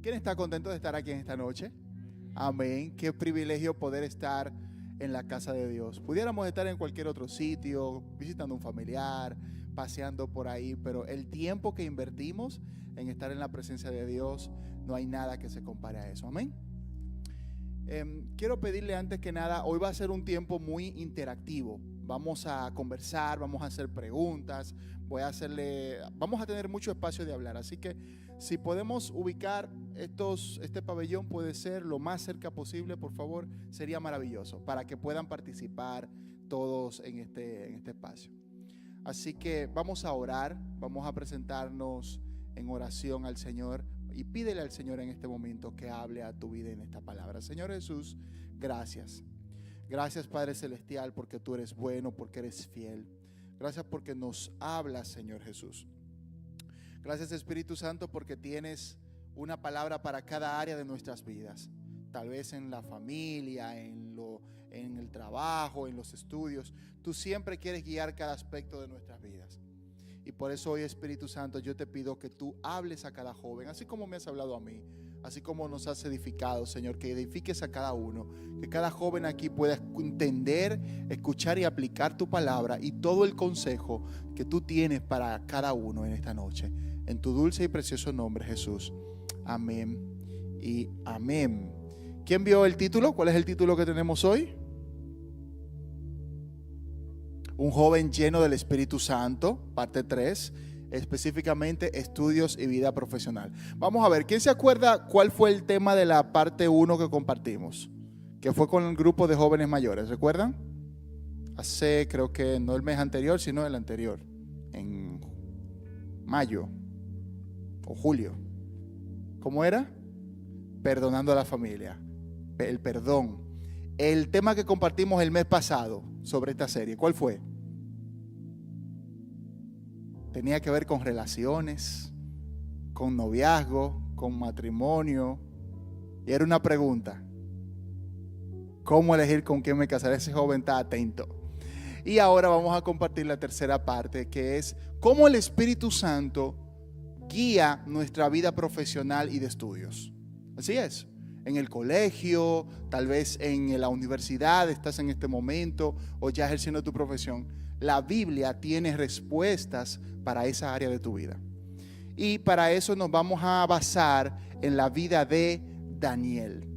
¿Quién está contento de estar aquí en esta noche? Amén. Qué privilegio poder estar en la casa de Dios. Pudiéramos estar en cualquier otro sitio, visitando un familiar, paseando por ahí, pero el tiempo que invertimos en estar en la presencia de Dios, no hay nada que se compare a eso. Amén. Quiero pedirle antes que nada, hoy va a ser un tiempo muy interactivo. Vamos a conversar, vamos a hacer preguntas, vamos a tener mucho espacio de hablar. Así que si podemos ubicar este pabellón, puede ser lo más cerca posible, por favor, sería maravilloso para que puedan participar todos en este espacio. Así que vamos a orar, vamos a presentarnos en oración al Señor y pídele al Señor en este momento que hable a tu vida en esta palabra. Señor Jesús, gracias. Gracias, Padre Celestial, porque tú eres bueno, porque eres fiel. Gracias porque nos hablas, Señor Jesús. Gracias, Espíritu Santo, porque tienes una palabra para cada área de nuestras vidas. Tal vez en la familia, en el trabajo, en los estudios. Tú siempre quieres guiar cada aspecto de nuestras vidas. Y por eso hoy, Espíritu Santo, yo te pido que tú hables a cada joven, así como me has hablado a mí, así como nos has edificado, Señor, que edifiques a cada uno, que cada joven aquí pueda entender, escuchar y aplicar tu palabra y todo el consejo que tú tienes para cada uno en esta noche. En tu dulce y precioso nombre, Jesús. Amén y amén. ¿Quién vio el título? ¿Cuál es el título que tenemos hoy? Un joven lleno del Espíritu Santo, parte 3, específicamente estudios y vida profesional. Vamos a ver, ¿quién se acuerda cuál fue el tema de la parte 1 que compartimos? Que fue con el grupo de jóvenes mayores, ¿recuerdan? Hace, creo que no el mes anterior, sino el anterior, en mayo o julio. ¿Cómo era? Perdonando a la familia, el perdón. El tema que compartimos el mes pasado sobre esta serie, ¿cuál fue? Tenía que ver con relaciones, con noviazgo, con matrimonio. Y era una pregunta: ¿cómo elegir con quién me casaré? Ese joven está atento. Y ahora vamos a compartir la tercera parte, que es cómo el Espíritu Santo guía nuestra vida profesional y de estudios. Así es. En el colegio, tal vez en la universidad estás en este momento o ya ejerciendo tu profesión. La Biblia tiene respuestas para esa área de tu vida. Y para eso nos vamos a basar en la vida de Daniel,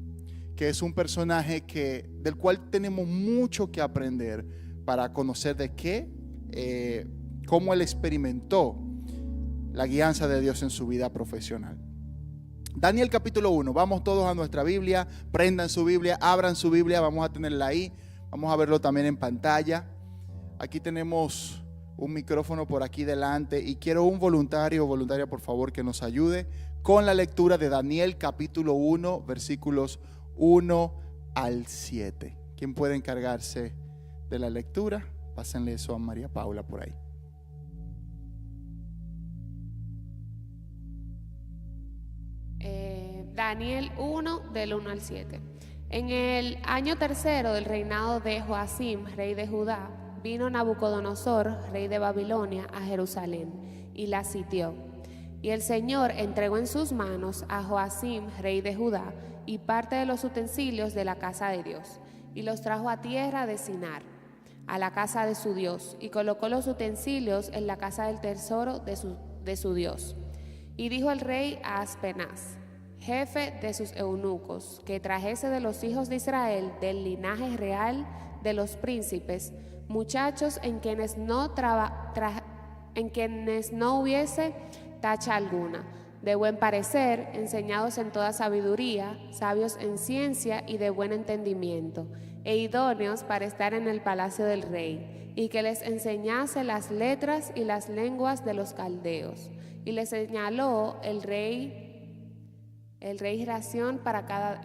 que es un personaje del cual tenemos mucho que aprender para conocer cómo él experimentó la guianza de Dios en su vida profesional. Daniel capítulo 1, vamos todos a nuestra Biblia, prendan su Biblia, abran su Biblia, vamos a tenerla ahí, vamos a verlo también en pantalla. Aquí tenemos un micrófono por aquí delante y quiero un voluntario o voluntaria, por favor, que nos ayude con la lectura de Daniel capítulo 1, versículos 1 al 7. ¿Quién puede encargarse de la lectura? Pásenle eso a María Paula por ahí. Daniel 1, del 1 al 7. En el año tercero del reinado de Joacim, rey de Judá, vino Nabucodonosor, rey de Babilonia, a Jerusalén y la sitió. Y el Señor entregó en sus manos a Joacim, rey de Judá, y parte de los utensilios de la casa de Dios, y los trajo a tierra de Sinar, a la casa de su Dios, y colocó los utensilios en la casa del tesoro de su Dios. Y dijo el rey a Aspenaz, jefe de sus eunucos, que trajese de los hijos de Israel, del linaje real de los príncipes, muchachos en quienes no hubiese tacha alguna, de buen parecer, enseñados en toda sabiduría, sabios en ciencia y de buen entendimiento, e idóneos para estar en el palacio del rey, y que les enseñase las letras y las lenguas de los caldeos. Y le señaló el rey ración para cada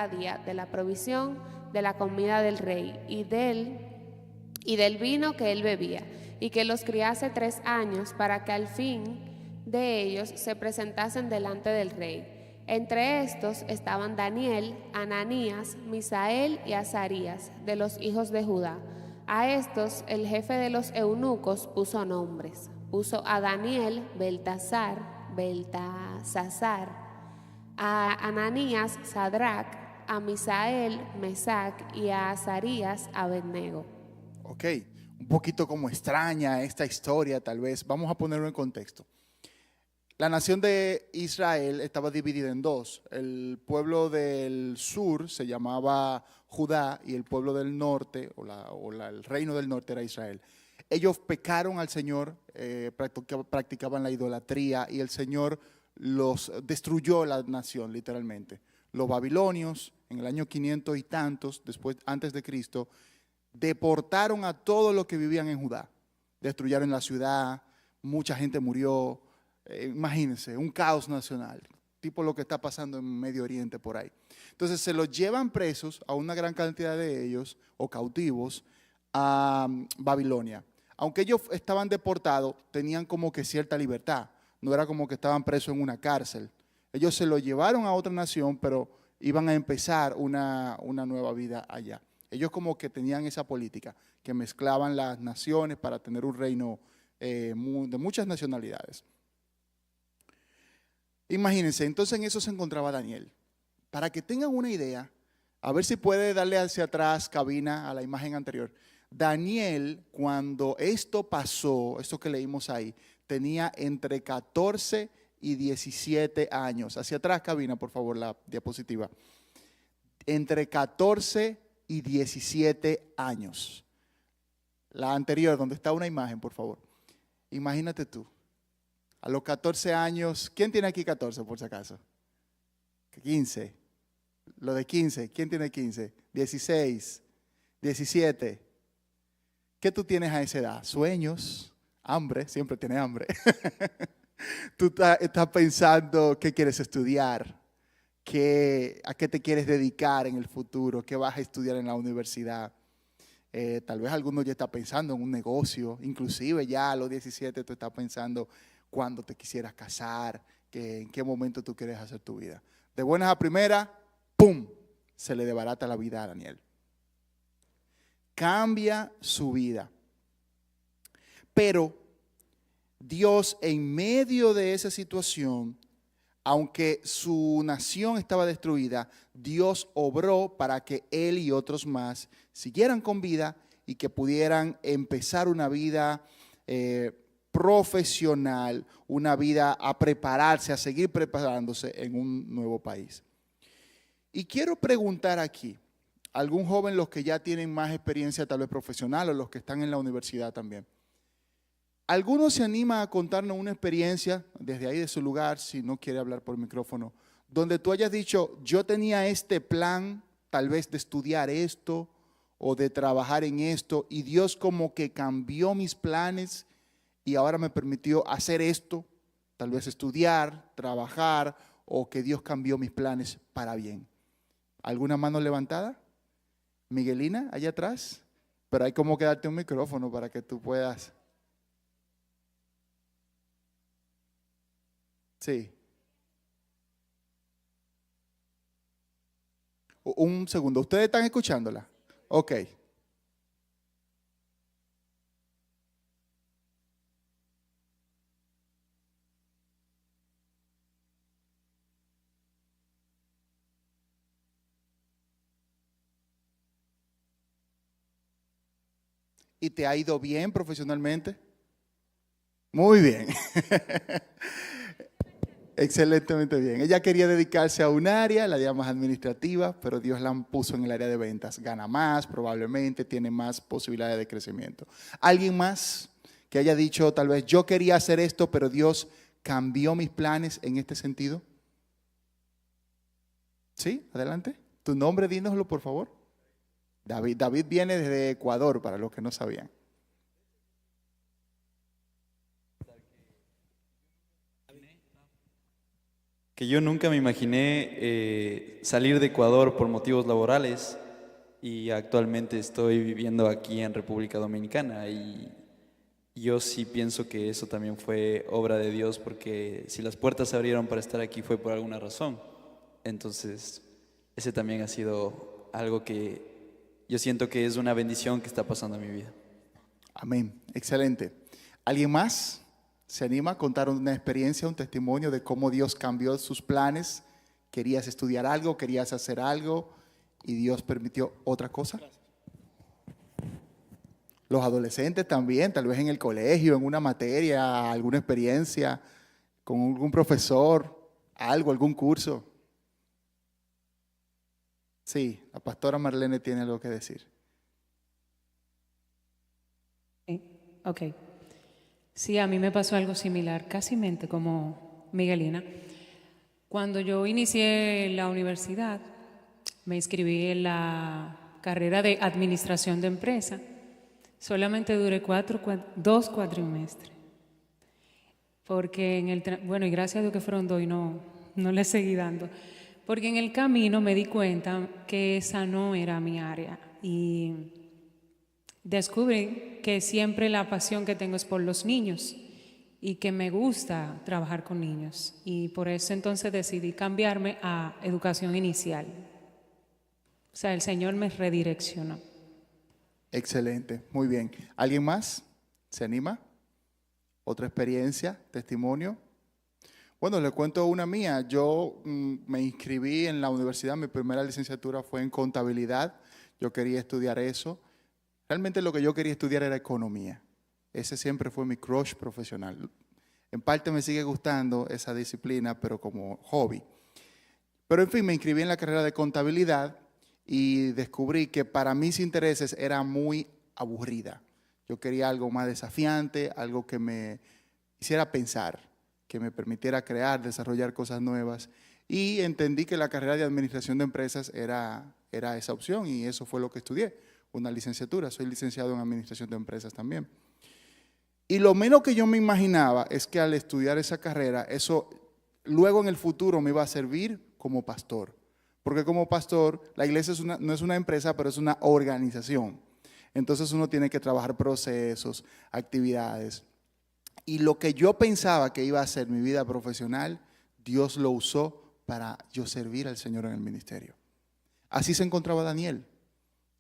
día de la provisión de la comida del rey y del vino que él bebía, y que los criase 3 años para que al fin de ellos se presentasen delante del rey. Entre estos estaban Daniel, Ananías, Misael y Azarías, de los hijos de Judá. A estos el jefe de los eunucos puso nombres. Puso a Daniel Beltasar, Beltasazar, a Ananías, Sadrach, a Misael, Mesac y a Azarías, Abednego. Ok, un poquito como extraña esta historia tal vez. Vamos a ponerlo en contexto. La nación de Israel estaba dividida en dos. El pueblo del sur se llamaba Judá y el pueblo del norte, el reino del norte era Israel. Ellos pecaron al Señor, practicaban la idolatría y el Señor los destruyó la nación literalmente. Los babilonios en el año 500 y tantos, antes de Cristo, deportaron a todos los que vivían en Judá. Destruyeron la ciudad, mucha gente murió. Imagínense, un caos nacional, tipo lo que está pasando en Medio Oriente por ahí. Entonces se los llevan presos a una gran cantidad de ellos, o cautivos, a Babilonia. Aunque ellos estaban deportados, tenían como que cierta libertad. No era como que estaban presos en una cárcel. Ellos se los llevaron a otra nación, pero iban a empezar una nueva vida allá. Ellos como que tenían esa política, que mezclaban las naciones para tener un reino de muchas nacionalidades. Imagínense, entonces en eso se encontraba Daniel. Para que tengan una idea, a ver si puede darle hacia atrás, cabina, a la imagen anterior. Daniel, cuando esto pasó, esto que leímos ahí, tenía entre 14 y 17 años. Hacia atrás, cabina, por favor, la diapositiva. Entre 14 y 17 años. La anterior, donde está una imagen, por favor. Imagínate tú. A los 14 años, ¿quién tiene aquí 14 por si acaso? 15. Lo de 15, ¿quién tiene 15? 16, 17. ¿Qué tú tienes a esa edad? Sueños, hambre, siempre tienes hambre. Tú estás pensando qué quieres estudiar, a qué te quieres dedicar en el futuro, qué vas a estudiar en la universidad. Tal vez alguno ya está pensando en un negocio, inclusive ya a los 17 tú estás pensando cuándo te quisieras casar, en qué momento tú quieres hacer tu vida. De buenas a primeras, ¡pum!, se le desbarata la vida a Daniel. Cambia su vida. Pero Dios, en medio de esa situación, aunque su nación estaba destruida, Dios obró para que él y otros más siguieran con vida y que pudieran empezar una vida profesional, una vida a prepararse, a seguir preparándose en un nuevo país. Y quiero preguntar aquí, algún joven, los que ya tienen más experiencia tal vez profesional o los que están en la universidad también. ¿Alguno se anima a contarnos una experiencia desde ahí de su lugar, si no quiere hablar por micrófono, donde tú hayas dicho, yo tenía este plan tal vez de estudiar esto o de trabajar en esto y Dios como que cambió mis planes y ahora me permitió hacer esto, tal vez estudiar, trabajar o que Dios cambió mis planes para bien? ¿Alguna mano levantada? Miguelina, allá atrás, pero hay como que darte un micrófono para que tú puedas. Sí. Un segundo, ¿ustedes están escuchándola? Ok. ¿Y te ha ido bien profesionalmente? Muy bien. Excelentemente bien. Ella quería dedicarse a un área, la área más administrativa, pero Dios la puso en el área de ventas. Gana más, probablemente, tiene más posibilidades de crecimiento. ¿Alguien más que haya dicho, tal vez, yo quería hacer esto, pero Dios cambió mis planes en este sentido? ¿Sí? Adelante. ¿Tu nombre? Dínoslo, por favor. David. David viene desde Ecuador, para los que no sabían. Que yo nunca me imaginé salir de Ecuador por motivos laborales y actualmente estoy viviendo aquí en República Dominicana y yo sí pienso que eso también fue obra de Dios porque si las puertas se abrieron para estar aquí fue por alguna razón. Entonces, ese también ha sido algo que yo siento que es una bendición que está pasando en mi vida. Amén. Excelente. ¿Alguien más? ¿Se anima a contar una experiencia, un testimonio de cómo Dios cambió sus planes? ¿Querías estudiar algo, querías hacer algo y Dios permitió otra cosa? Los adolescentes también, tal vez en el colegio, en una materia, alguna experiencia, con algún profesor, algo, algún curso. Sí, la pastora Marlene tiene algo que decir. Ok. Sí, a mí me pasó algo similar, casi mente como Miguelina. Cuando yo inicié la universidad, me inscribí en la carrera de administración de empresa. Solamente duré 2 cuatrimestres. Porque bueno, y gracias a Dios que fueron 2 y no le seguí dando. Porque en el camino me di cuenta que esa no era mi área. Y descubrí que siempre la pasión que tengo es por los niños y que me gusta trabajar con niños. Y por eso entonces decidí cambiarme a educación inicial. O sea, el Señor me redireccionó. Excelente, muy bien. ¿Alguien más? ¿Se anima? ¿Otra experiencia? ¿Testimonio? Bueno, le cuento una mía. Yo me inscribí en la universidad, mi primera licenciatura fue en contabilidad. Yo quería estudiar eso. Realmente lo que yo quería estudiar era economía. Ese siempre fue mi crush profesional. En parte me sigue gustando esa disciplina, pero como hobby. Pero en fin, me inscribí en la carrera de contabilidad y descubrí que para mis intereses era muy aburrida. Yo quería algo más desafiante, algo que me hiciera pensar, que me permitiera crear, desarrollar cosas nuevas. Y entendí que la carrera de administración de empresas era esa opción y eso fue lo que estudié, una licenciatura. Soy licenciado en administración de empresas también. Y lo menos que yo me imaginaba es que al estudiar esa carrera, eso luego en el futuro me iba a servir como pastor. Porque como pastor, la iglesia no es una empresa, pero es una organización. Entonces uno tiene que trabajar procesos, actividades. Y lo que yo pensaba que iba a ser mi vida profesional, Dios lo usó para yo servir al Señor en el ministerio. Así se encontraba Daniel.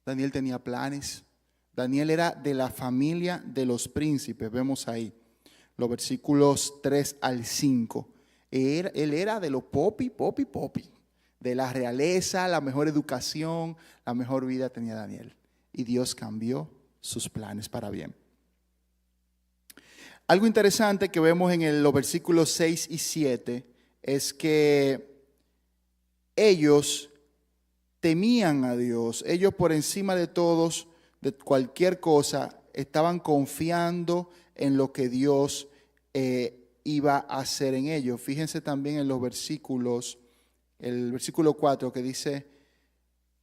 Daniel tenía planes. Daniel era de la familia de los príncipes, vemos ahí, los versículos 3 al 5. Él era de los popi, de la realeza, la mejor educación, la mejor vida tenía Daniel. Y Dios cambió sus planes para bien. Algo interesante que vemos en los versículos 6 y 7 es que ellos temían a Dios. Ellos por encima de todos, de cualquier cosa, estaban confiando en lo que Dios iba a hacer en ellos. Fíjense también en los versículos, el versículo 4 que dice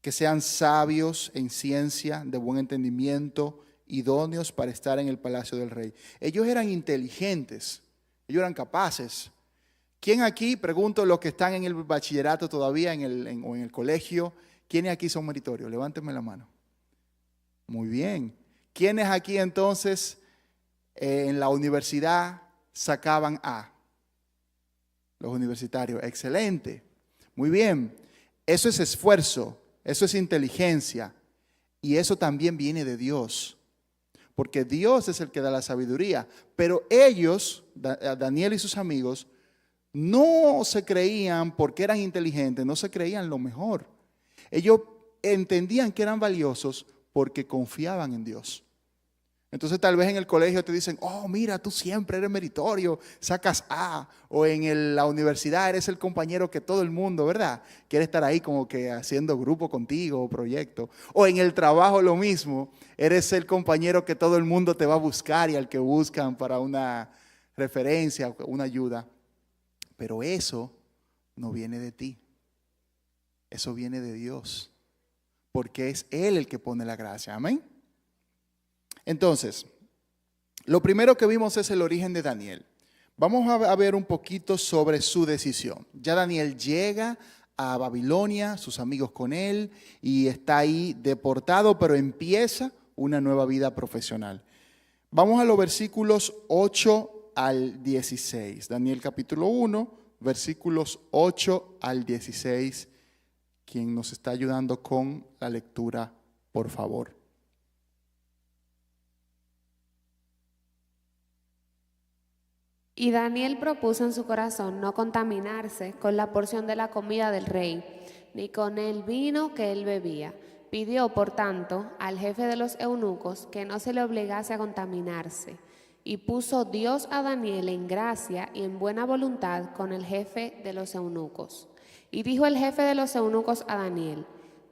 que sean sabios en ciencia, de buen entendimiento, idóneos para estar en el palacio del rey. Ellos eran inteligentes, ellos eran capaces. ¿Quién aquí, pregunto, los que están en el bachillerato todavía o en el colegio, quiénes aquí son meritorios? Levántenme la mano. Muy bien. ¿Quiénes aquí entonces en la universidad sacaban A? Los universitarios. Excelente. Muy bien. Eso es esfuerzo, eso es inteligencia y eso también viene de Dios. Porque Dios es el que da la sabiduría. Pero ellos, Daniel y sus amigos, no se creían, porque eran inteligentes, no se creían lo mejor. Ellos entendían que eran valiosos porque confiaban en Dios. Entonces tal vez en el colegio te dicen, oh mira, tú siempre eres meritorio, sacas A. O en la universidad eres el compañero que todo el mundo, ¿verdad? Quiere estar ahí como que haciendo grupo contigo o proyecto. O en el trabajo lo mismo, eres el compañero que todo el mundo te va a buscar y al que buscan para una referencia, una ayuda. Pero eso no viene de ti, eso viene de Dios, porque es Él el que pone la gracia, amén. Entonces, lo primero que vimos es el origen de Daniel. Vamos a ver un poquito sobre su decisión. Ya Daniel llega a Babilonia, sus amigos con él, y está ahí deportado, pero empieza una nueva vida profesional. Vamos a los versículos 8 al 16. Daniel capítulo 1, versículos 8 al 16. Quien nos está ayudando con la lectura, por favor. Y Daniel propuso en su corazón no contaminarse con la porción de la comida del rey, ni con el vino que él bebía. Pidió, por tanto, al jefe de los eunucos que no se le obligase a contaminarse. Y puso Dios a Daniel en gracia y en buena voluntad con el jefe de los eunucos. Y dijo el jefe de los eunucos a Daniel: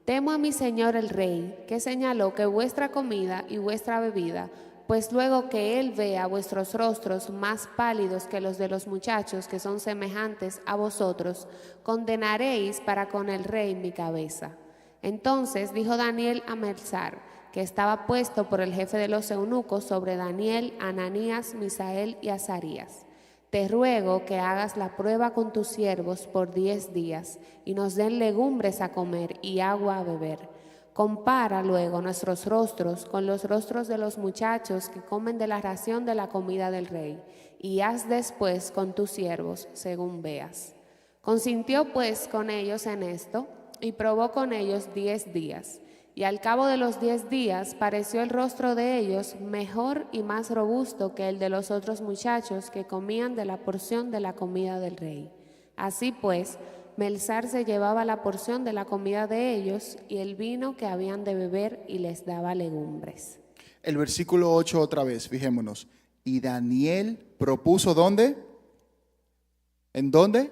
temo a mi señor el rey, que señaló que vuestra comida y vuestra bebida, pues luego que él vea vuestros rostros más pálidos que los de los muchachos que son semejantes a vosotros, condenaréis para con el rey mi cabeza. Entonces dijo Daniel a Melzar, que estaba puesto por el jefe de los eunucos sobre Daniel, Ananías, Misael y Azarías: te ruego que hagas la prueba con tus siervos por 10 días y nos den legumbres a comer y agua a beber. Compara luego nuestros rostros con los rostros de los muchachos que comen de la ración de la comida del rey, y haz después con tus siervos según veas. Consintió pues con ellos en esto, y probó con ellos 10 días. Y al cabo de los 10 días pareció el rostro de ellos mejor y más robusto que el de los otros muchachos que comían de la porción de la comida del rey. Así pues, Melzar se llevaba la porción de la comida de ellos y el vino que habían de beber y les daba legumbres. El versículo 8 otra vez, fijémonos. Y Daniel propuso, ¿dónde? ¿En dónde?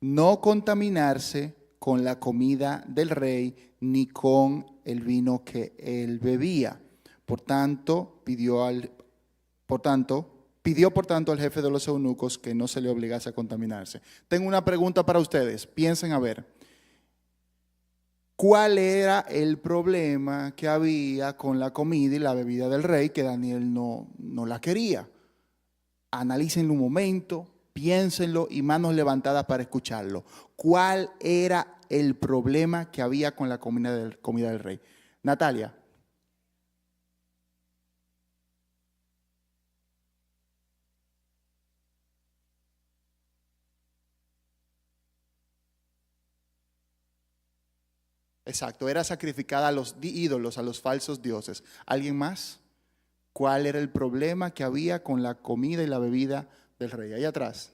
No contaminarse con la comida del rey ni con el vino que él bebía. Por tanto, pidió por tanto al jefe de los eunucos que no se le obligase a contaminarse. Tengo una pregunta para ustedes. Piensen a ver. ¿Cuál era el problema que había con la comida y la bebida del rey que Daniel no la quería? Analícenlo un momento, piénsenlo y manos levantadas para escucharlo. ¿Cuál era el problema que había con la comida del rey? Natalia. Exacto, era sacrificada a los ídolos, a los falsos dioses. ¿Alguien más? ¿Cuál era el problema que había con la comida y la bebida del rey? Ahí atrás.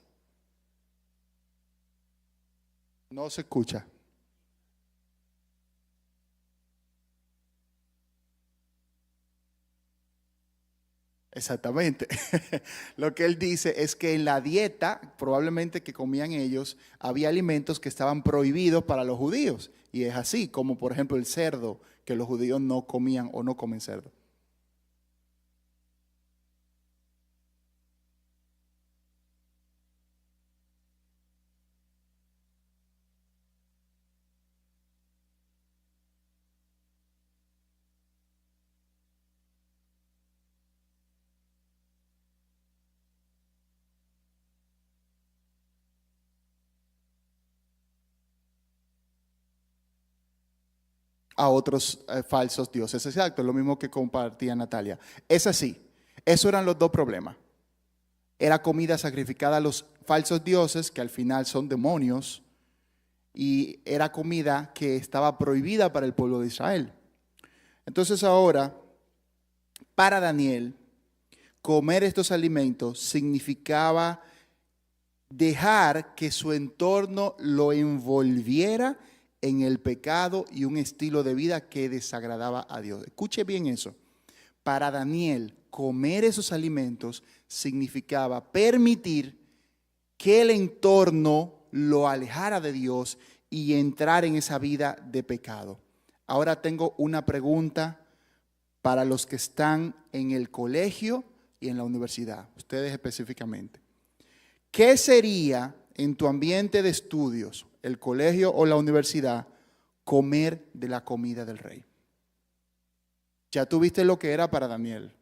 No se escucha. Exactamente. Lo que él dice es que en la dieta, probablemente que comían ellos, había alimentos que estaban prohibidos para los judíos. Y es así, como por ejemplo el cerdo, que los judíos no comían o no comen cerdo. A otros falsos dioses. Exacto, lo mismo que compartía Natalia. Es así, esos eran los dos problemas. Era comida sacrificada a los falsos dioses, que al final son demonios, y era comida que estaba prohibida para el pueblo de Israel. Entonces ahora, para Daniel, comer estos alimentos significaba dejar que su entorno lo envolviera en el pecado y un estilo de vida que desagradaba a Dios. Escuche bien eso. Para Daniel, comer esos alimentos significaba permitir que el entorno lo alejara de Dios y entrar en esa vida de pecado. Ahora tengo una pregunta para los que están en el colegio y en la universidad, ustedes específicamente. ¿Qué sería en tu ambiente de estudios, el colegio o la universidad, comer de la comida del rey? Ya tuviste lo que era para Daniel.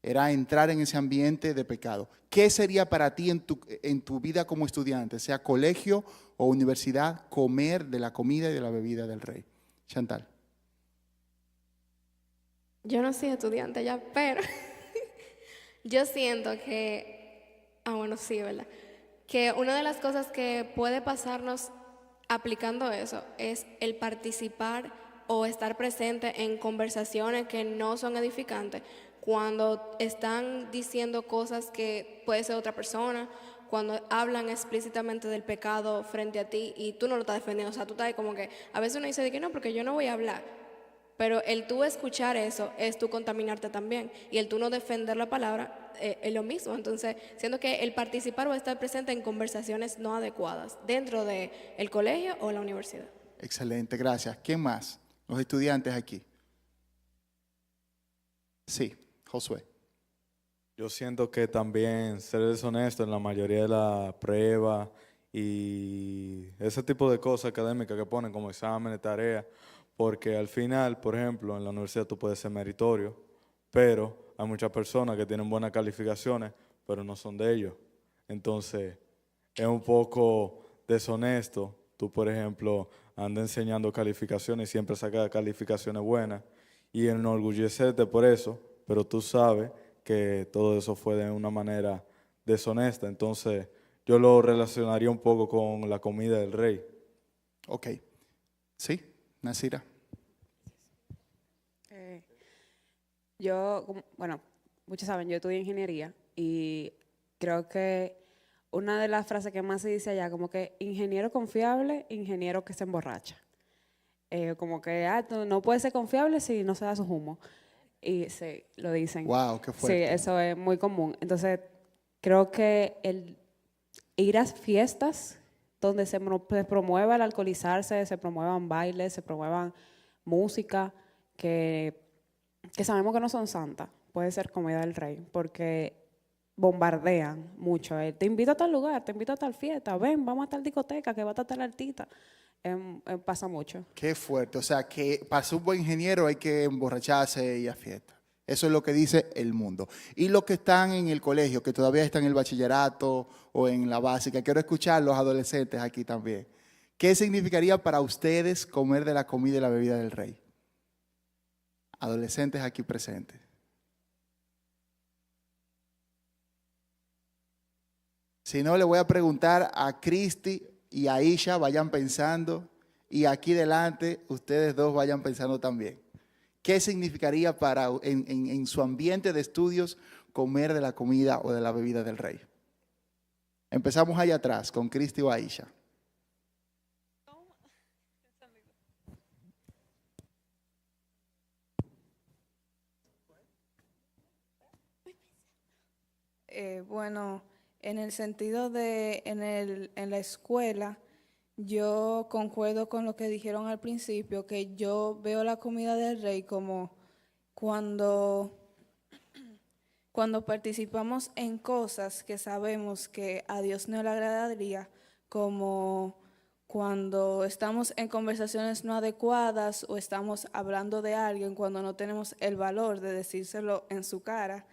Era entrar en ese ambiente de pecado. ¿Qué sería para ti en tu vida como estudiante, sea colegio o universidad, comer de la comida y de la bebida del rey? Chantal. Yo no soy estudiante ya, pero yo siento que, bueno, sí, ¿verdad? Que una de las cosas que puede pasarnos aplicando eso es el participar o estar presente en conversaciones que no son edificantes, cuando están diciendo cosas que puede ser otra persona, cuando hablan explícitamente del pecado frente a ti y tú no lo estás defendiendo. O sea, tú estás ahí como que, a veces uno dice de que no, porque yo no voy a hablar. Pero el tú escuchar eso es tú contaminarte también. Y el tú no defender la palabra es lo mismo. Entonces, siento que el participar o estar presente en conversaciones no adecuadas dentro del colegio o la universidad. Excelente, gracias. ¿Quién más? Los estudiantes aquí. Sí, Josué. Yo siento que también ser deshonesto en la mayoría de las pruebas y ese tipo de cosas académicas que ponen como exámenes, tareas, porque al final, por ejemplo, en la universidad tú puedes ser meritorio, pero hay muchas personas que tienen buenas calificaciones, pero no son de ellos. Entonces, es un poco deshonesto. Tú, por ejemplo, andas enseñando calificaciones y siempre sacas calificaciones buenas y enorgullecerte por eso, pero tú sabes que todo eso fue de una manera deshonesta. Entonces, yo lo relacionaría un poco con la comida del rey. Ok. Sí, Nasira. Bueno, muchos saben, yo estudio ingeniería y creo que una de las frases que más se dice allá, como que ingeniero confiable, ingeniero que se emborracha. Como que tú no puedes ser confiable si no se da su humo. Y sí, lo dicen. Wow, qué fuerte. Sí, eso es muy común. Entonces, creo que el ir a fiestas donde se promueva el alcoholizarse, se promuevan bailes, se promuevan música, que sabemos que no son santas, puede ser comida del rey, porque bombardean mucho. Te invito a tal lugar, te invito a tal fiesta, ven, vamos a tal discoteca, que va a estar tal artista. Pasa mucho. Qué fuerte. O sea, que para ser un buen ingeniero hay que emborracharse y a fiesta. Eso es lo que dice el mundo. Y los que están en el colegio, que todavía están en el bachillerato o en la básica, quiero escuchar a los adolescentes aquí también. ¿Qué significaría para ustedes comer de la comida y la bebida del rey? Adolescentes aquí presentes. Si no, le voy a preguntar a Cristi y a Isha, vayan pensando, y aquí delante ustedes dos vayan pensando también. ¿Qué significaría para en su ambiente de estudios comer de la comida o de la bebida del rey? Empezamos allá atrás con Cristi o Aisha. Bueno, en el sentido de en la escuela, yo concuerdo con lo que dijeron al principio, que yo veo la comida del rey como cuando participamos en cosas que sabemos que a Dios no le agradaría, como cuando estamos en conversaciones no adecuadas o estamos hablando de alguien cuando no tenemos el valor de decírselo en su cara.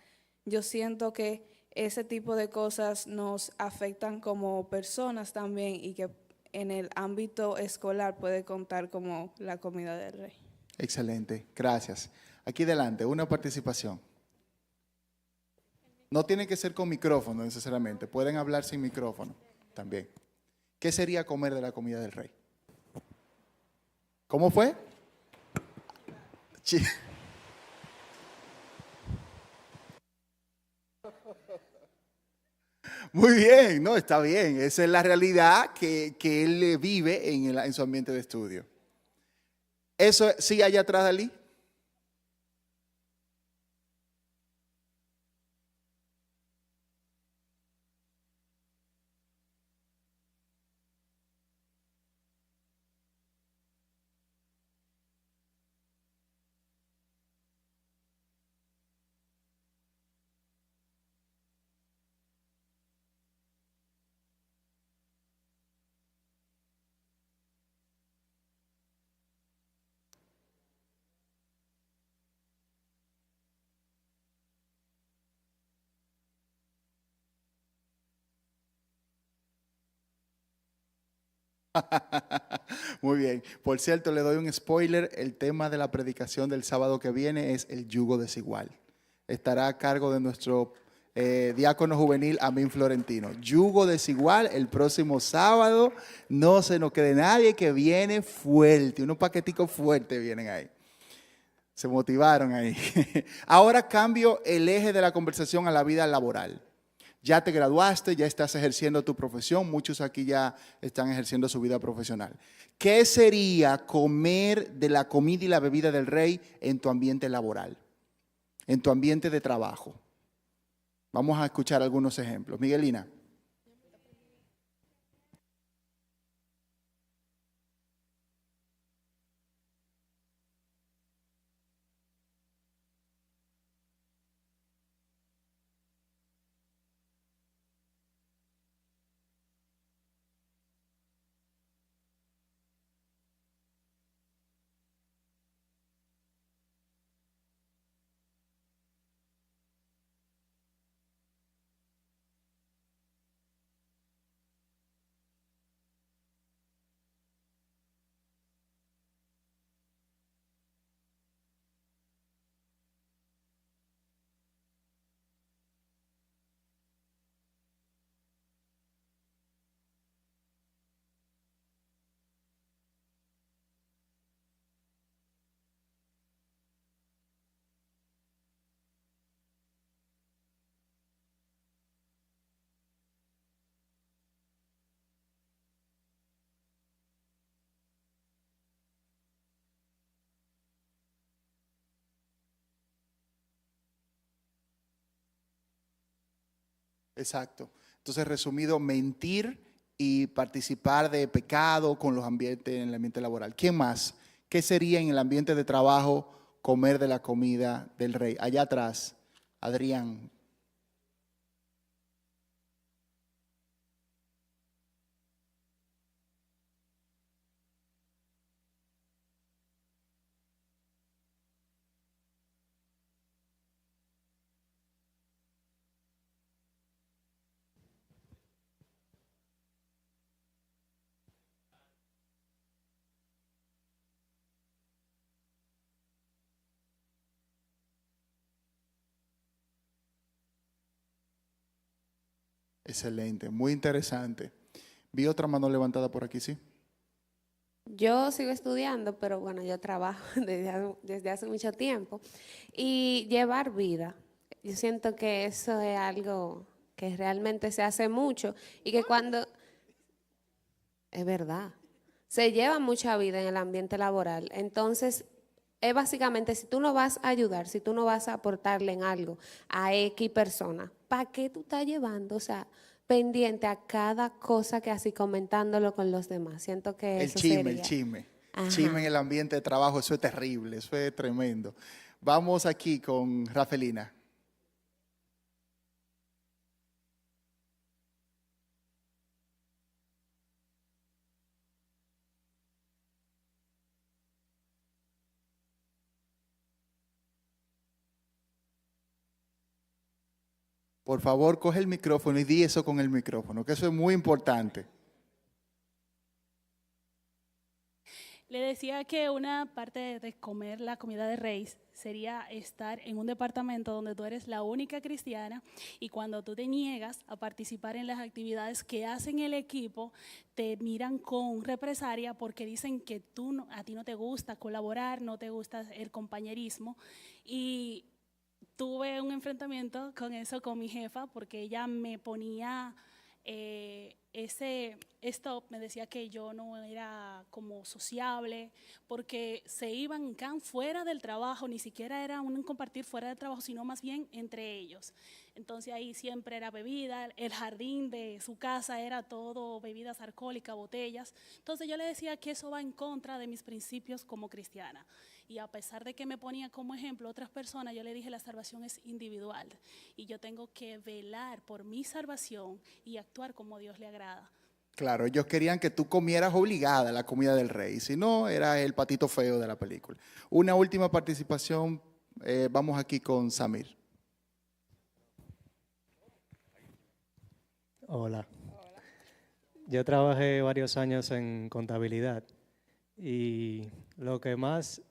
Yo siento que ese tipo de cosas nos afectan como personas también y que en el ámbito escolar puede contar como la comida del rey. Excelente, gracias. Aquí delante, una participación. No tiene que ser con micrófono necesariamente, pueden hablar sin micrófono también. ¿Qué sería comer de la comida del rey? ¿Cómo fue? Muy bien, no, está bien. Esa es la realidad que él vive en su ambiente de estudio. ¿Eso sí allá atrás de Ali? Muy bien. Por cierto, le doy un spoiler. El tema de la predicación del sábado que viene es el yugo desigual. Estará a cargo de nuestro diácono juvenil Amín Florentino. Yugo desigual el próximo sábado. No se nos quede nadie, que viene fuerte. Unos paqueticos fuertes vienen ahí. Se motivaron ahí. Ahora cambio el eje de la conversación a la vida laboral. Ya te graduaste, ya estás ejerciendo tu profesión, muchos aquí ya están ejerciendo su vida profesional. ¿Qué sería comer de la comida y la bebida del rey en tu ambiente laboral, en tu ambiente de trabajo? Vamos a escuchar algunos ejemplos. Miguelina. Exacto. Entonces, resumido, mentir y participar de pecado con los ambientes en el ambiente laboral. ¿Quién más? ¿Qué sería en el ambiente de trabajo comer de la comida del rey? Allá atrás, Adrián. Excelente, muy interesante. Vi otra mano levantada por aquí, ¿sí? Yo sigo estudiando, pero bueno, yo trabajo desde hace mucho tiempo. Y llevar vida, yo siento que eso es algo que realmente se hace mucho y que cuando, es verdad, se lleva mucha vida en el ambiente laboral. Entonces, es básicamente, si tú no vas a ayudar, si tú no vas a aportarle en algo a X persona, ¿para qué tú estás llevando? O sea, pendiente a cada cosa que así comentándolo con los demás. Siento que El eso chisme, sería. el chisme. Ajá. Chisme en el ambiente de trabajo, eso es terrible, eso es tremendo. Vamos aquí con Rafelina. Por favor, coge el micrófono y di eso con el micrófono, que eso es muy importante. Le decía que una parte de comer la comida de rey sería estar en un departamento donde tú eres la única cristiana y cuando tú te niegas a participar en las actividades que hacen el equipo, te miran con represalia porque dicen que a ti no te gusta colaborar, no te gusta el compañerismo. Y tuve un enfrentamiento con eso con mi jefa porque ella me ponía esto me decía que yo no era como sociable porque se iban fuera del trabajo, ni siquiera era un compartir fuera del trabajo, sino más bien entre ellos. Entonces ahí siempre era bebida, el jardín de su casa era todo bebidas alcohólicas, botellas. Entonces yo le decía que eso va en contra de mis principios como cristiana. Y a pesar de que me ponía como ejemplo otras personas, yo le dije la salvación es individual y yo tengo que velar por mi salvación y actuar como Dios le agrada. Claro, ellos querían que tú comieras obligada la comida del rey, si no, era el patito feo de la película. Una última participación, vamos aquí con Samir. Hola. Yo trabajé varios años en contabilidad y lo que más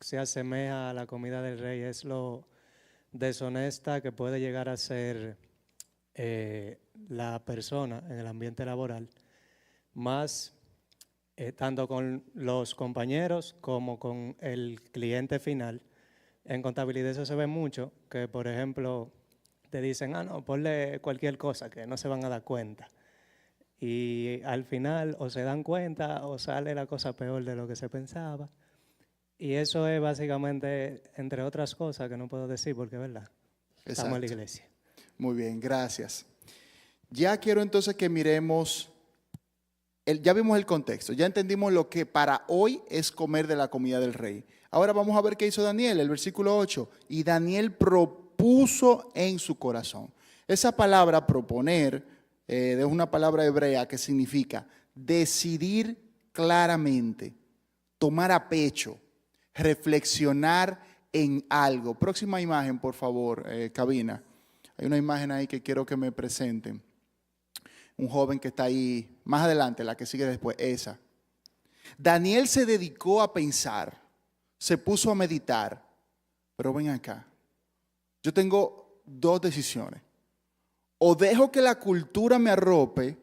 se asemeja a la comida del rey es lo deshonesta que puede llegar a ser la persona en el ambiente laboral, más tanto con los compañeros como con el cliente final. En contabilidad eso se ve mucho, que por ejemplo te dicen, no, ponle cualquier cosa que no se van a dar cuenta. Y al final o se dan cuenta o sale la cosa peor de lo que se pensaba. Y eso es básicamente, entre otras cosas que no puedo decir porque es verdad, estamos en la Exacto. iglesia. Muy bien, gracias. Ya quiero entonces que miremos, ya vimos el contexto, ya entendimos lo que para hoy es comer de la comida del rey. Ahora vamos a ver qué hizo Daniel, el versículo 8. Y Daniel propuso en su corazón. Esa palabra proponer es una palabra hebrea que significa decidir claramente, tomar a pecho, reflexionar en algo. Próxima imagen, por favor, cabina. Hay una imagen ahí que quiero que me presenten. Un joven que está ahí, más adelante, la que sigue después, esa. Daniel se dedicó a pensar, se puso a meditar, pero ven acá. Yo tengo dos decisiones. O dejo que la cultura me arrope,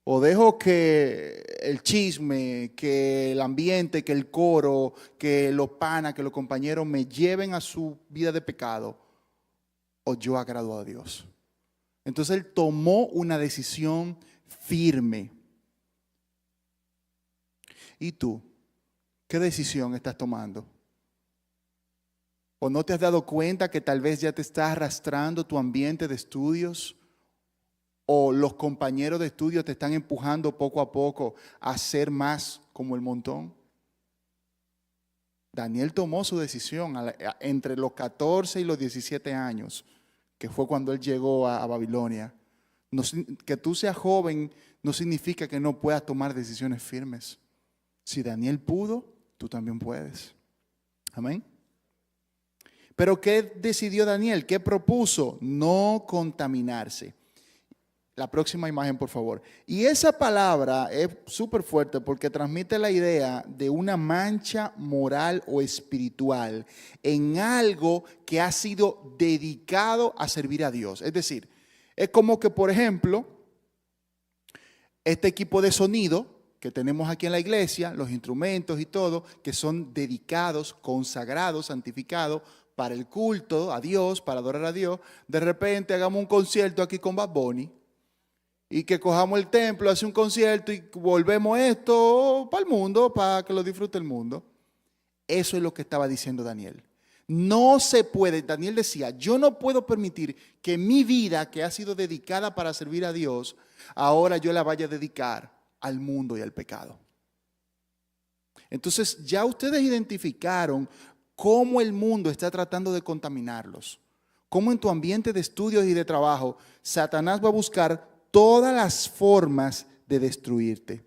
o dejo que el chisme, que el ambiente, que el coro, que los panas, que los compañeros me lleven a su vida de pecado, o yo agrado a Dios. Entonces él tomó una decisión firme. ¿Y tú? ¿Qué decisión estás tomando? ¿O no te has dado cuenta que tal vez ya te está arrastrando tu ambiente de estudios? ¿O los compañeros de estudio te están empujando poco a poco a ser más como el montón? Daniel tomó su decisión entre los 14 y los 17 años, que fue cuando él llegó a Babilonia. No, que tú seas joven no significa que no puedas tomar decisiones firmes. Si Daniel pudo, tú también puedes. Amén. Pero ¿qué decidió Daniel? ¿Qué propuso? No contaminarse. La próxima imagen, por favor. Y esa palabra es súper fuerte porque transmite la idea de una mancha moral o espiritual en algo que ha sido dedicado a servir a Dios. Es decir, es como que, por ejemplo, este equipo de sonido que tenemos aquí en la iglesia, los instrumentos y todo, que son dedicados, consagrados, santificados para el culto a Dios, para adorar a Dios. De repente hagamos un concierto aquí con Bad Bunny. Y que cojamos el templo, hace un concierto y volvemos esto para el mundo, para que lo disfrute el mundo. Eso es lo que estaba diciendo Daniel. No se puede, Daniel decía, yo no puedo permitir que mi vida, que ha sido dedicada para servir a Dios, ahora yo la vaya a dedicar al mundo y al pecado. Entonces ya ustedes identificaron cómo el mundo está tratando de contaminarlos. Cómo en tu ambiente de estudios y de trabajo, Satanás va a buscar todas las formas de destruirte.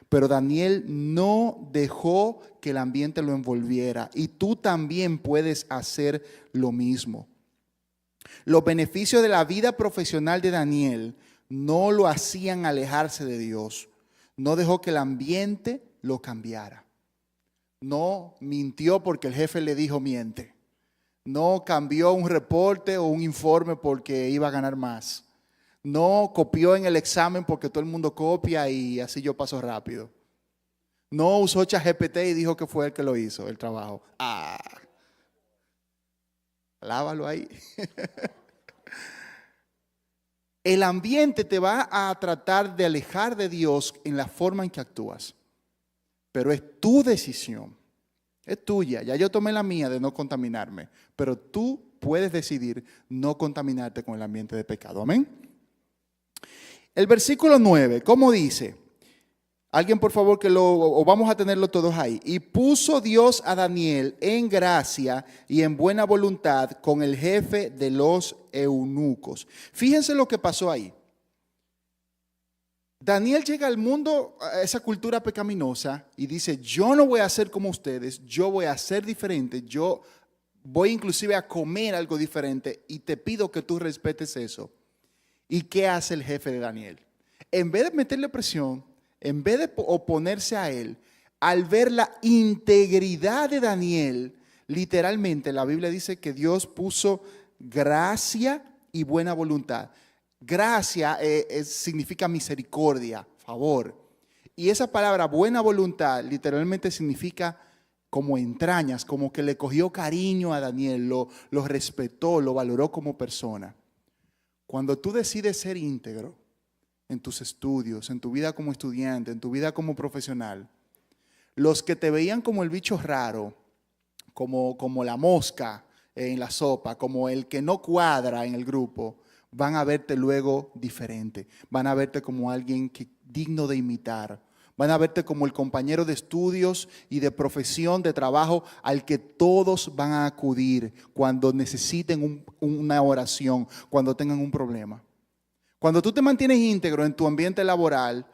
Pero Daniel no dejó que el ambiente lo envolviera y tú también puedes hacer lo mismo. Los beneficios de la vida profesional de Daniel no lo hacían alejarse de Dios. No dejó que el ambiente lo cambiara. No mintió porque el jefe le dijo miente. No cambió un reporte o un informe porque iba a ganar más. No copió en el examen porque todo el mundo copia y así yo paso rápido. No usó ChatGPT y dijo que fue él que lo hizo, el trabajo. Lávalo ahí. El ambiente te va a tratar de alejar de Dios en la forma en que actúas. Pero es tu decisión. Es tuya. Ya yo tomé la mía de no contaminarme. Pero tú puedes decidir no contaminarte con el ambiente de pecado. Amén. El versículo 9, ¿cómo dice? Alguien por favor o vamos a tenerlo todos ahí. Y puso Dios a Daniel en gracia y en buena voluntad con el jefe de los eunucos. Fíjense lo que pasó ahí. Daniel llega al mundo, a esa cultura pecaminosa, y dice, yo no voy a ser como ustedes, yo voy a ser diferente, yo voy inclusive a comer algo diferente y te pido que tú respetes eso. ¿Y qué hace el jefe de Daniel? En vez de meterle presión, en vez de oponerse a él, al ver la integridad de Daniel, literalmente la Biblia dice que Dios puso gracia y buena voluntad. Gracia significa misericordia, favor. Y esa palabra buena voluntad literalmente significa como entrañas, como que le cogió cariño a Daniel, lo respetó, lo valoró como persona. Cuando tú decides ser íntegro en tus estudios, en tu vida como estudiante, en tu vida como profesional, los que te veían como el bicho raro, como la mosca en la sopa, como el que no cuadra en el grupo, van a verte luego diferente. Van a verte como alguien digno de imitar. Van a verte como el compañero de estudios y de profesión, de trabajo, al que todos van a acudir cuando necesiten una oración, cuando tengan un problema. Cuando tú te mantienes íntegro en tu ambiente laboral,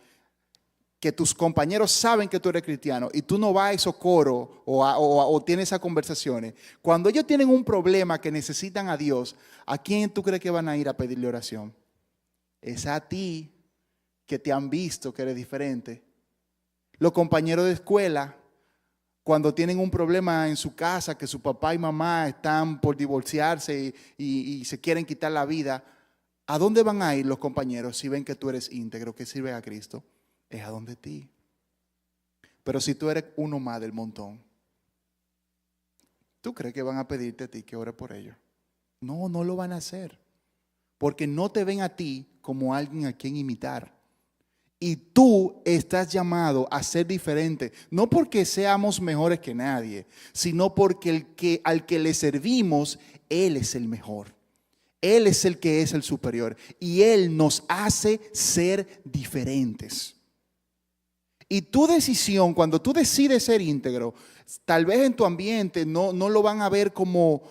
que tus compañeros saben que tú eres cristiano y tú no vas a esos coros o tienes esas conversaciones, cuando ellos tienen un problema que necesitan a Dios, ¿a quién tú crees que van a ir a pedirle oración? Es a ti, que te han visto que eres diferente. Los compañeros de escuela, cuando tienen un problema en su casa, que su papá y mamá están por divorciarse y se quieren quitar la vida, ¿a dónde van a ir los compañeros si ven que tú eres íntegro, que sirves a Cristo? Es a donde ti. Pero si tú eres uno más del montón, ¿tú crees que van a pedirte a ti que ore por ellos? No, no lo van a hacer. Porque no te ven a ti como alguien a quien imitar. Y tú estás llamado a ser diferente, no porque seamos mejores que nadie, sino porque al que le servimos, Él es el mejor. Él es el que es el superior. Y Él nos hace ser diferentes. Y tu decisión, cuando tú decides ser íntegro, tal vez en tu ambiente no lo van a ver como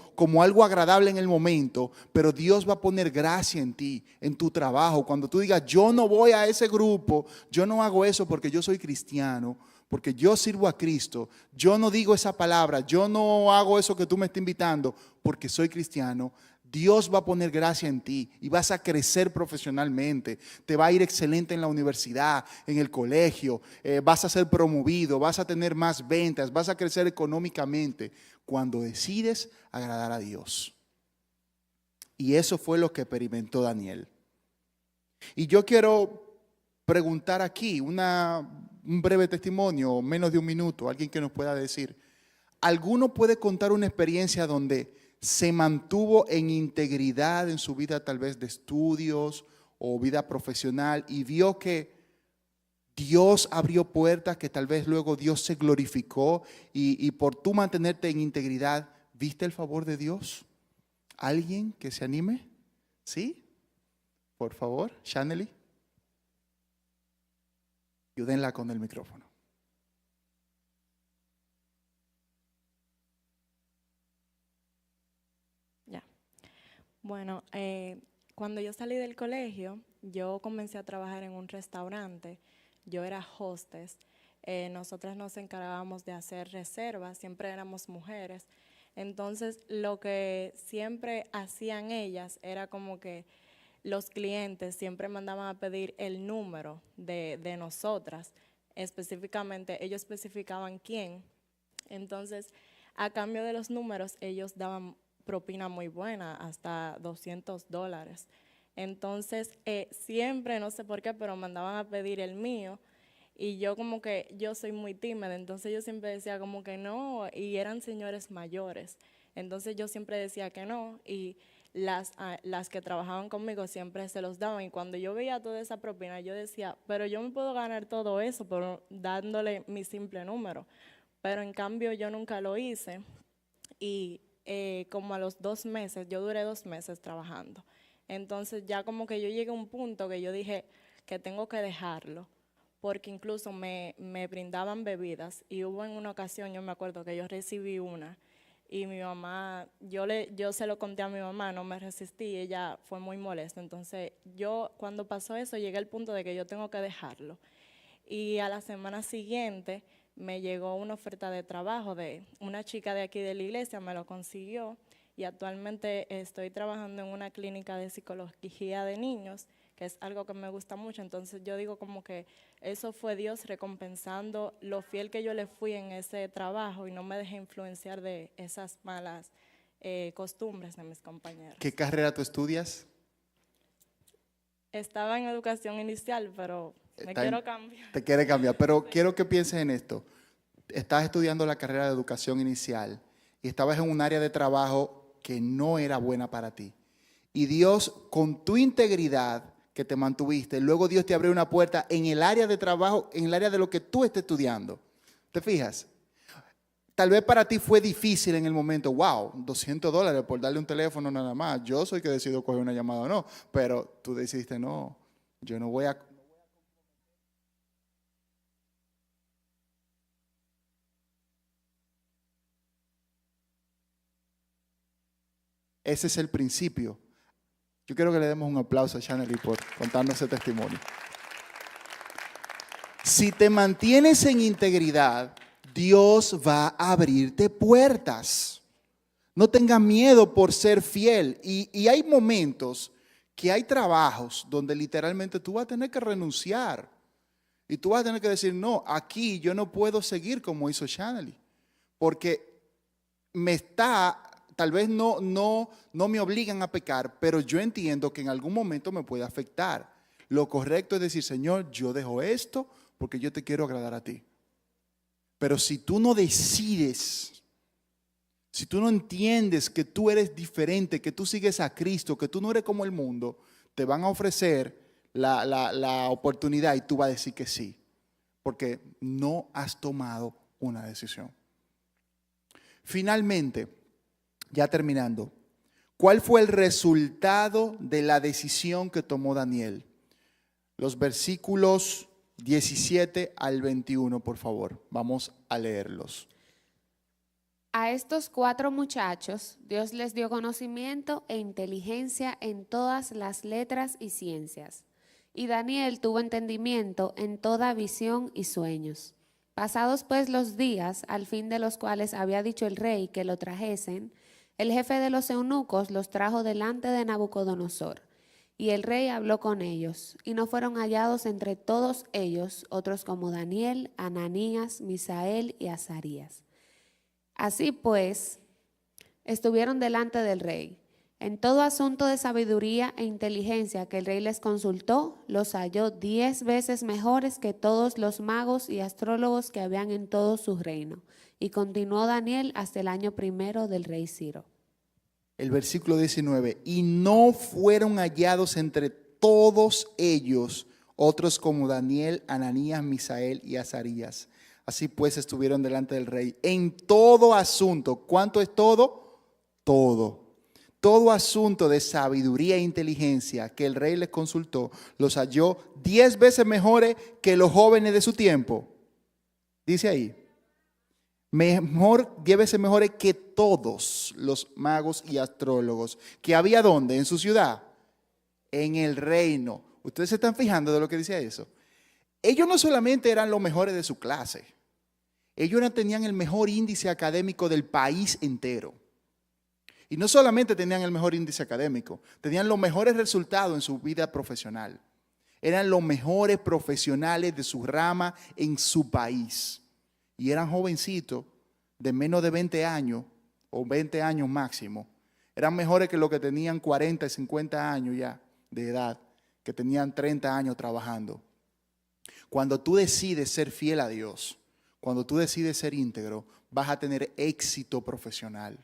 algo agradable en el momento, pero Dios va a poner gracia en ti, en tu trabajo. Cuando tú digas, yo no voy a ese grupo, yo no hago eso porque yo soy cristiano, porque yo sirvo a Cristo, yo no digo esa palabra, yo no hago eso que tú me estás invitando porque soy cristiano. Dios va a poner gracia en ti y vas a crecer profesionalmente. Te va a ir excelente en la universidad, en el colegio, vas a ser promovido, vas a tener más ventas, vas a crecer económicamente cuando decides agradar a Dios. Y eso fue lo que experimentó Daniel. Y yo quiero preguntar aquí un breve testimonio, menos de un minuto, alguien que nos pueda decir. ¿Alguno puede contar una experiencia donde se mantuvo en integridad en su vida tal vez de estudios o vida profesional y vio que Dios abrió puertas, que tal vez luego Dios se glorificó y por tú mantenerte en integridad, viste el favor de Dios? ¿Alguien que se anime? ¿Sí? Por favor, Shanely. Ayúdenla con el micrófono. Bueno, cuando yo salí del colegio, yo comencé a trabajar en un restaurante. Yo era hostess. Nosotras nos encargábamos de hacer reservas, siempre éramos mujeres. Entonces, lo que siempre hacían ellas era como que los clientes siempre mandaban a pedir el número de nosotras. Específicamente, ellos especificaban quién. Entonces, a cambio de los números, ellos daban propina muy buena, hasta $200. Entonces, siempre, no sé por qué, pero mandaban a pedir el mío. Y yo como que, yo soy muy tímida, entonces yo siempre decía como que no, y eran señores mayores. Entonces yo siempre decía que no, y las que trabajaban conmigo siempre se los daban. Y cuando yo veía toda esa propina, yo decía, pero yo me puedo ganar todo eso por dándole mi simple número. Pero en cambio yo nunca lo hice. Y como a los 2 meses, yo duré 2 meses trabajando. Entonces ya como que yo llegué a un punto que yo dije que tengo que dejarlo, porque incluso me brindaban bebidas y hubo en una ocasión, yo me acuerdo que yo recibí una y mi mamá, yo se lo conté a mi mamá, no me resistí, ella fue muy molesta. Entonces yo cuando pasó eso llegué al punto de que yo tengo que dejarlo. Y a la semana siguiente me llegó una oferta de trabajo de una chica de aquí de la iglesia, me lo consiguió y actualmente estoy trabajando en una clínica de psicología de niños, que es algo que me gusta mucho. Entonces yo digo como que eso fue Dios recompensando lo fiel que yo le fui en ese trabajo y no me dejé influenciar de esas malas costumbres de mis compañeros. ¿Qué carrera tú estudias? Estaba en educación inicial, pero Me quiero cambiar. Te quiere cambiar, pero quiero que pienses en esto. Estás estudiando la carrera de educación inicial y estabas en un área de trabajo que no era buena para ti. Y Dios, con tu integridad que te mantuviste, luego Dios te abrió una puerta en el área de trabajo, en el área de lo que tú estés estudiando. ¿Te fijas? Tal vez para ti fue difícil en el momento, wow, $200 por darle un teléfono nada más. Yo soy que decido coger una llamada o no, pero tú decidiste, no, yo no voy a... Ese es el principio. Yo quiero que le demos un aplauso a Chanely por contarnos ese testimonio. Si te mantienes en integridad, Dios va a abrirte puertas. No tengas miedo por ser fiel. Y hay momentos que hay trabajos donde literalmente tú vas a tener que renunciar. Y tú vas a tener que decir, no, aquí yo no puedo seguir como hizo Chanely. Porque tal vez no me obligan a pecar, pero yo entiendo que en algún momento me puede afectar. Lo correcto es decir, Señor, yo dejo esto porque yo te quiero agradar a ti. Pero si tú no decides, si tú no entiendes que tú eres diferente, que tú sigues a Cristo, que tú no eres como el mundo, te van a ofrecer la oportunidad y tú vas a decir que sí, porque no has tomado una decisión. Finalmente, ya terminando, ¿cuál fue el resultado de la decisión que tomó Daniel? Los versículos 17 al 21, por favor. Vamos a leerlos. A estos 4 muchachos Dios les dio conocimiento e inteligencia en todas las letras y ciencias. Y Daniel tuvo entendimiento en toda visión y sueños. Pasados pues los días, al fin de los cuales había dicho el rey que lo trajesen, el jefe de los eunucos los trajo delante de Nabucodonosor. Y el rey habló con ellos, y no fueron hallados entre todos ellos otros como Daniel, Ananías, Misael y Azarías. Así pues, estuvieron delante del rey. En todo asunto de sabiduría e inteligencia que el rey les consultó, los halló 10 veces mejores que todos los magos y astrólogos que habían en todo su reino. Y continuó Daniel hasta el año 1 del rey Ciro. El versículo 19, y no fueron hallados entre todos ellos otros como Daniel, Ananías, Misael y Azarías. Así pues estuvieron delante del rey en todo asunto. ¿Cuánto es todo? Todo. Todo asunto de sabiduría e inteligencia que el rey les consultó, los halló 10 veces mejores que los jóvenes de su tiempo. Dice ahí. 10 veces mejores que todos los magos y astrólogos. ¿Que había dónde? En su ciudad. En el reino. ¿Ustedes se están fijando de lo que dice eso? Ellos no solamente eran los mejores de su clase. Ellos tenían el mejor índice académico del país entero. Y no solamente tenían el mejor índice académico, tenían los mejores resultados en su vida profesional. Eran los mejores profesionales de su rama en su país. Y eran jovencitos de menos de 20 años o 20 años máximo. Eran mejores que los que tenían 40 y 50 años ya de edad, que tenían 30 años trabajando. Cuando tú decides ser fiel a Dios, cuando tú decides ser íntegro, vas a tener éxito profesional.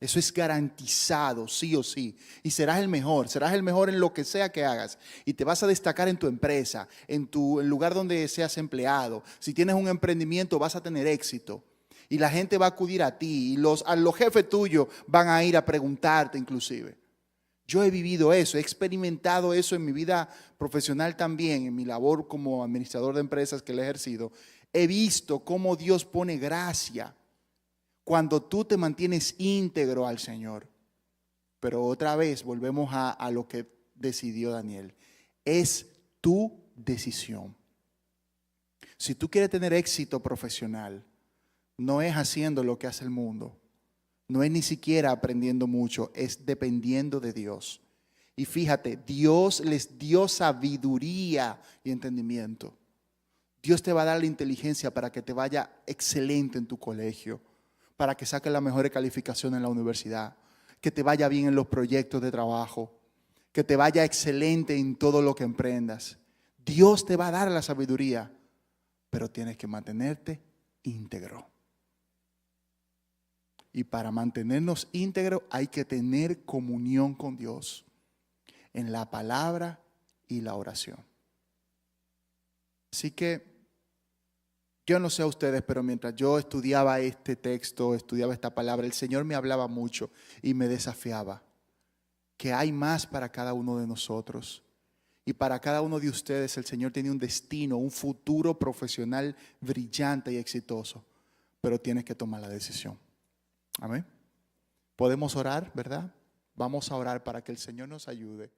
Eso es garantizado, sí o sí. Y serás el mejor en lo que sea que hagas. Y te vas a destacar en tu empresa, en el lugar donde seas empleado. Si tienes un emprendimiento, vas a tener éxito. Y la gente va a acudir a ti. Y los jefes tuyos van a ir a preguntarte inclusive. Yo he vivido eso, he experimentado eso en mi vida profesional también, en mi labor como administrador de empresas que le he ejercido. He visto cómo Dios pone gracia cuando tú te mantienes íntegro al Señor. Pero otra vez volvemos a lo que decidió Daniel. Es tu decisión. Si tú quieres tener éxito profesional, no es haciendo lo que hace el mundo. No es ni siquiera aprendiendo mucho, es dependiendo de Dios. Y fíjate, Dios les dio sabiduría y entendimiento. Dios te va a dar la inteligencia para que te vaya excelente en tu colegio, para que saques la mejor calificación en la universidad, que te vaya bien en los proyectos de trabajo, que te vaya excelente en todo lo que emprendas. Dios te va a dar la sabiduría, pero tienes que mantenerte íntegro. Y para mantenernos íntegros hay que tener comunión con Dios en la palabra y la oración. Así que yo no sé a ustedes, pero mientras yo estudiaba este texto, estudiaba esta palabra, el Señor me hablaba mucho y me desafiaba que hay más para cada uno de nosotros. Y para cada uno de ustedes el Señor tiene un destino, un futuro profesional brillante y exitoso. Pero tienes que tomar la decisión. Amén. Podemos orar, ¿verdad? Vamos a orar para que el Señor nos ayude.